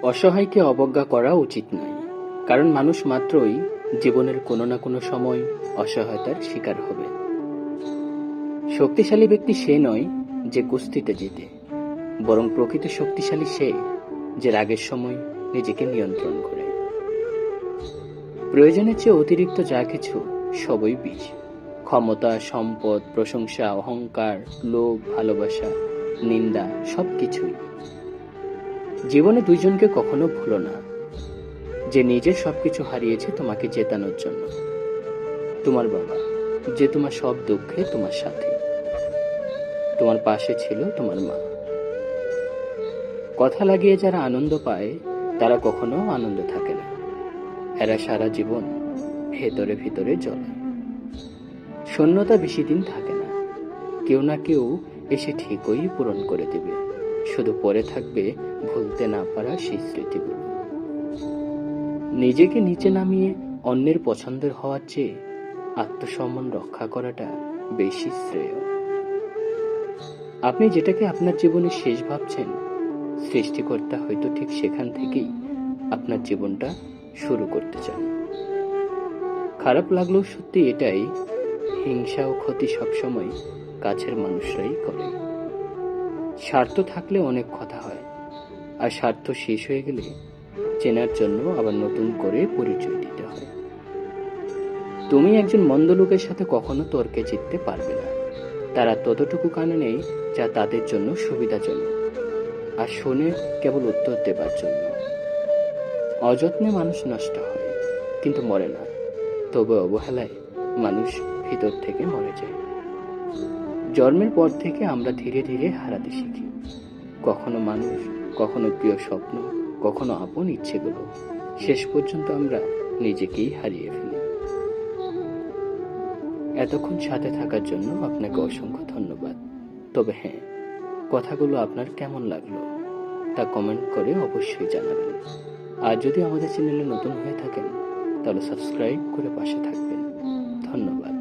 অসহায়কে অবজ্ঞা করা উচিত নয়, কারণ মানুষ মাত্রই জীবনের কোনো না কোনো সময় অসহায়তার শিকার হবে। শক্তিশালী ব্যক্তি সে নয় যে কুস্তিতে জিতে, বরং প্রকৃত শক্তিশালী সে যে রাগের সময় নিজেকে নিয়ন্ত্রণ করে। প্রয়োজনের চেয়ে অতিরিক্ত যা কিছু সবই বিষ। ক্ষমতা, সম্পদ, প্রশংসা, অহংকার, লোভ, ভালোবাসা, নিন্দা সবকিছুই। জীবনে দুইজনকে কখনো ভুলো না, যে নিজের সবকিছু হারিয়েছে তোমাকে জেতানোর জন্য। তোমার বাবা, যে তোমার সব দুঃখে তোমার সাথে। তোমার পাশে ছিল তোমার মা। কথা লাগিয়ে যারা আনন্দ পায় তারা কখনো আনন্দ থাকে না। এরা সারা জীবন ভেতরে ভিতরে জ্বলে। শূন্যতা বেশি দিন থাকে না, কেউ না কেউ এসে ঠিকই পূরণ করে দেবে। শুধু পড়ে থাকবে ভুলতে না পারা সেই স্মৃতিগুলো। নিজেকে নিচে নামিয়ে অন্যের পছন্দের হওয়ার চেয়ে আত্মসম্মান রক্ষা করাটা বেশি শ্রেয়। আপনি যেটাকে আপনার জীবনে শেষ ভাবছেন, সৃষ্টিকর্তা হয়তো ঠিক সেখান থেকেই আপনার জীবনটা শুরু করতে চান। খারাপ লাগলেও সত্যি এটাই, হিংসা ও ক্ষতি সবসময় কাছের মানুষরাই করে। স্বার্থ থাকলে অনেক কথা হয়, আর স্বার্থ শেষ হয়ে গেলে চেনার জন্য আবার নতুন করে পরিচয় দিতে হয়। তুমি একজন মন্দ লোকের সাথে কখনো তর্কে জিততে পারবে না। তারা ততটুকু কানে নেই যা তাদের জন্য সুবিধাজনক, আর শোনে কেবল উত্তর দেবার জন্য। অযত্নে মানুষ নষ্ট হয় কিন্তু মরে না, তবে অবহেলায় মানুষ ভিতর থেকে মরে যায়। জন্মের পর থেকে আমরা ধীরে ধীরে হারাতে শিখি, কখনো মানুষ, কখনো প্রিয় স্বপ্ন, কখনো আপন ইচ্ছেগুলো। শেষ পর্যন্ত আমরা নিজেকেই হারিয়ে ফেলি। এতক্ষণ সাথে থাকার জন্য আপনাকে অসংখ্য ধন্যবাদ। তবে হ্যাঁ, কথাগুলো আপনার কেমন লাগলো তা কমেন্ট করে অবশ্যই জানাবেন। আর যদি আমাদের চ্যানেলে নতুন হয়ে থাকেন তাহলে সাবস্ক্রাইব করে পাশে থাকবেন। ধন্যবাদ।